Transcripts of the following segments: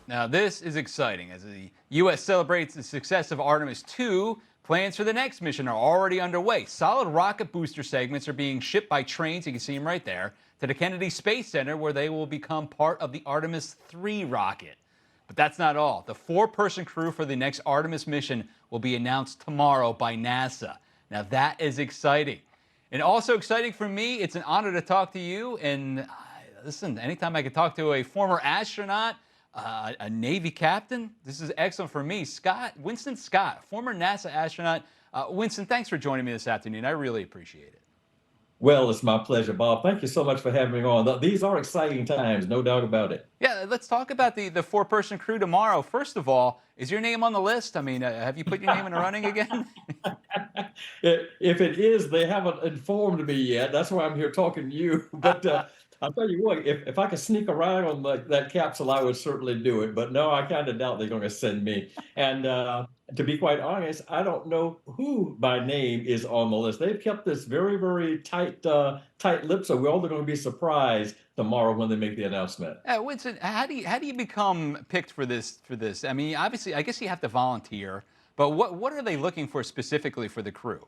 Now, this is exciting. As the U.S. celebrates the success of Artemis II, plans for the next mission are already underway. Solid rocket booster segments are being shipped by trains, you can see them right there, to the Kennedy Space Center, where they will become part of the Artemis III rocket. But that's not all. The four-person crew for the next Artemis mission will be announced tomorrow by NASA. Now, that is exciting. And also exciting for me, it's an honor to talk to you. And listen, anytime I can talk to a former astronaut, a Navy captain, this is excellent for me. Winston Scott, former NASA astronaut. Winston, thanks for joining me this afternoon. I really appreciate it. Well, it's my pleasure, Bob. Thank you so much for having me on. These are exciting times, no doubt about it. Yeah, let's talk about the four-person crew tomorrow. First of all, is your name on the list? I mean, have you put your name in the running again? If it is, they haven't informed me yet. That's why I'm here talking to you. But I'll tell you what, if I could sneak around on that capsule, I would certainly do it. But no, I kind of doubt they're going to send me. And to be quite honest, I don't know who by name is on the list. They've kept this very, very tight lip, so we're all going to be surprised tomorrow when they make the announcement. Winston, how do you become picked for this? I mean, obviously, I guess you have to volunteer. But what are they looking for specifically for the crew?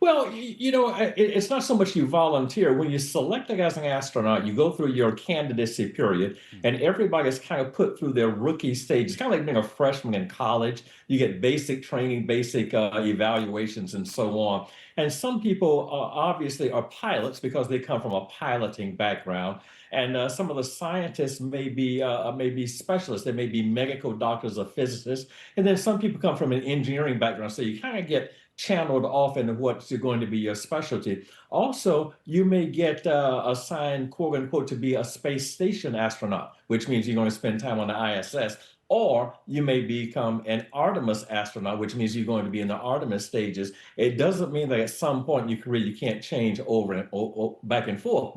Well, it's not so much you volunteer. When you select as an astronaut, you go through your candidacy period, and everybody's kind of put through their rookie stage. It's kind of like being a freshman in college. You get basic training, basic evaluations, and so on. And some people obviously are pilots because they come from a piloting background. And some of the scientists may be specialists. They may be medical doctors or physicists. And then some people come from an engineering background. So you kind of get channeled off into what's going to be your specialty. Also, you may get assigned, quote unquote, to be a space station astronaut, which means you're going to spend time on the ISS. Or you may become an Artemis astronaut, which means you're going to be in the Artemis stages. It doesn't mean that at some point in your career you can't change over and back and forth,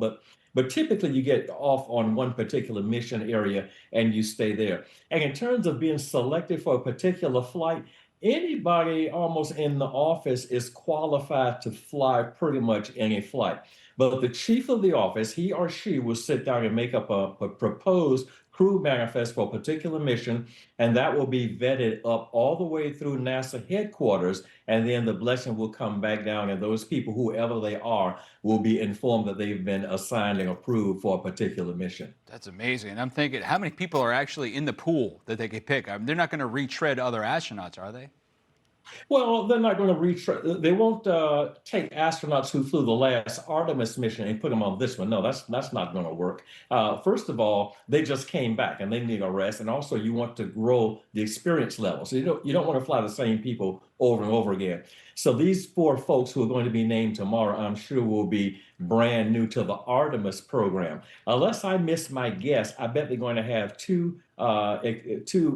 but typically you get off on one particular mission area and you stay there. And in terms of being selected for a particular flight, anybody almost in the office is qualified to fly pretty much any flight. But the chief of the office, he or she will sit down and make up a proposed crew manifest for a particular mission, and that will be vetted up all the way through NASA headquarters, and then the blessing will come back down, and those people, whoever they are, will be informed that they've been assigned and approved for a particular mission. That's amazing. And I'm thinking, how many people are actually in the pool that they could pick? I mean, they're not going to retread other astronauts, are they? Well, they're not going to they won't take astronauts who flew the last Artemis mission and put them on this one. No, that's not going to work. First of all, they just came back and they need a rest, and also you want to grow the experience level. So you don't want to fly the same people over and over again. So these four folks who are going to be named tomorrow, I'm sure will be brand new to the Artemis program. Unless I miss my guess, I bet they're going to have two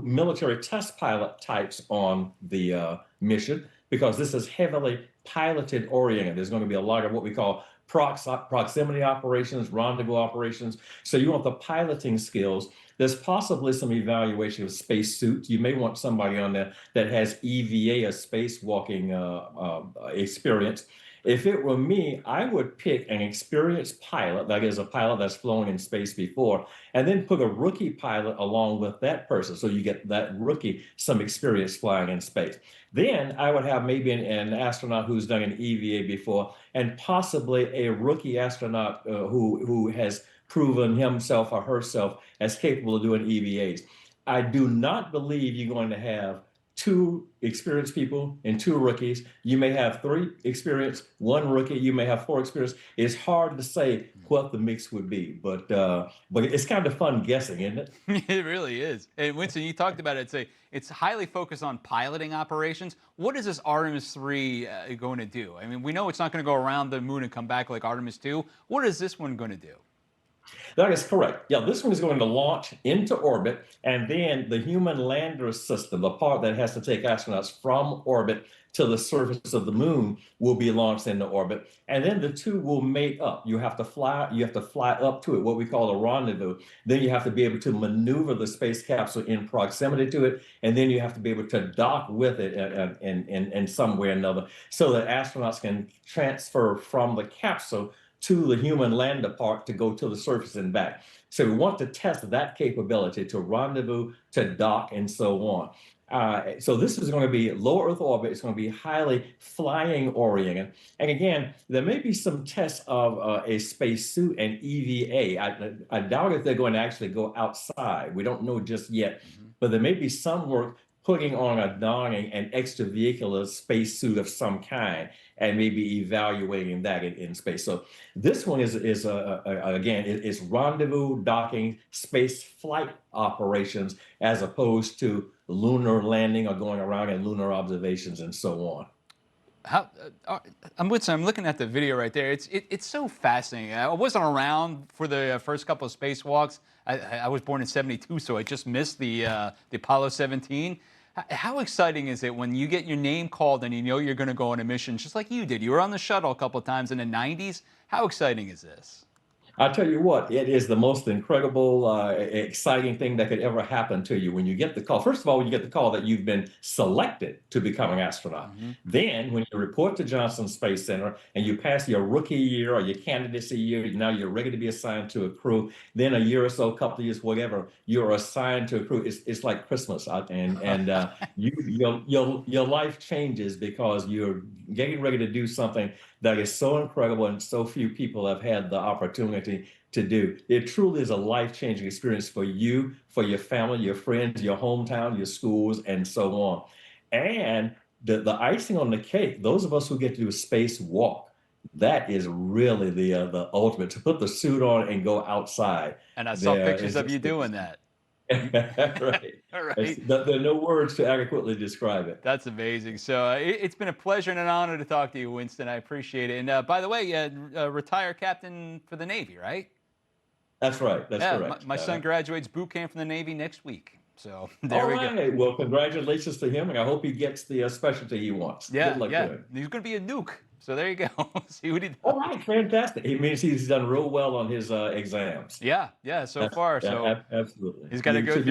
military test pilot types on the mission, because this is heavily piloted oriented. There's going to be a lot of what we call proximity operations, rendezvous operations. So you want the piloting skills. There's possibly some evaluation of space suits. You may want somebody on there that has EVA, a spacewalking experience. If it were me, I would pick an experienced pilot, that is a pilot that's flown in space before, and then put a rookie pilot along with that person, so you get that rookie some experience flying in space. Then I would have maybe an astronaut who's done an EVA before, and possibly a rookie astronaut who has proven himself or herself as capable of doing EVAs. I do not believe you're going to have two experienced people and two rookies. You may have three experienced, one rookie. You may have four experienced. It's hard to say what the mix would be, but it's kind of fun guessing, isn't it? It really is. And Winston, you talked about it. It's highly focused on piloting operations. What is this Artemis III going to do? I mean, we know it's not going to go around the moon and come back like Artemis II. What is this one going to do? That is correct. Yeah, this one is going to launch into orbit, and then the human lander system, the part that has to take astronauts from orbit to the surface of the moon, will be launched into orbit, and then the two will mate up. You have to fly up to it, what we call a rendezvous. Then you have to be able to maneuver the space capsule in proximity to it, and then you have to be able to dock with it in some way or another, so that astronauts can transfer from the capsule to the human lander part to go to the surface and back. So we want to test that capability to rendezvous, to dock, and so on. So this is going to be low Earth orbit. It's going to be highly flying oriented. And again, there may be some tests of a spacesuit and EVA. I doubt if they're going to actually go outside. We don't know just yet, but there may be some work putting on a donning an extravehicular spacesuit of some kind and maybe evaluating that in space. So this one is again, it's rendezvous, docking, space flight operations as opposed to lunar landing or going around and lunar observations and so on. I'm looking at the video right there. It's so fascinating. I wasn't around for the first couple of spacewalks. I was born in '72, so I just missed the Apollo 17. How exciting is it when you get your name called and you know you're going to go on a mission, just like you did? You were on the shuttle a couple of times in the '90s. How exciting is this? I'll tell you what, it is the most incredible, exciting thing that could ever happen to you when you get the call. First of all, when you get the call that you've been selected to become an astronaut. Then, when you report to Johnson Space Center and you pass your rookie year or your candidacy year, now you're ready to be assigned to a crew. Then a year or so, a couple of years, whatever, you're assigned to a crew. It's like Christmas, and your life changes because you're getting ready to do something that is so incredible and so few people have had the opportunity to do. It truly is a life-changing experience for you, for your family, your friends, your hometown, your schools, and so on. And the icing on the cake, those of us who get to do a space walk, that is really the ultimate, to put the suit on and go outside. And I saw pictures of you doing that. Right. Right. There are no words to adequately describe it. That's amazing. So it's been a pleasure and an honor to talk to you, Winston. I appreciate it. And by the way, retired captain for the Navy, right? That's right. That's correct. My son graduates boot camp from the Navy next week. So there we go. Well, congratulations to him, and I hope he gets the specialty he wants. Good luck to him. He's going to be a nuke. So there you go. See what he does. All right, fantastic. It means he's done real well on his exams. Yeah, so far. So absolutely. He's got to go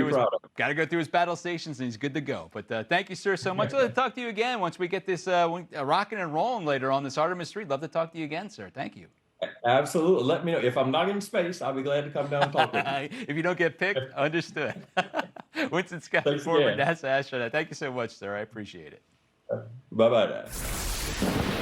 through his battle stations, and he's good to go. But thank you, sir, so much. I'll talk to you again once we get this rocking and rolling later on this Artemis III. Love to talk to you again, sir. Thank you. Absolutely. Let me know. If I'm not in space, I'll be glad to come down and talk with you. If you don't get picked, understood. Winston Scott, former NASA astronaut. Thank you so much, sir. I appreciate it. Bye-bye now.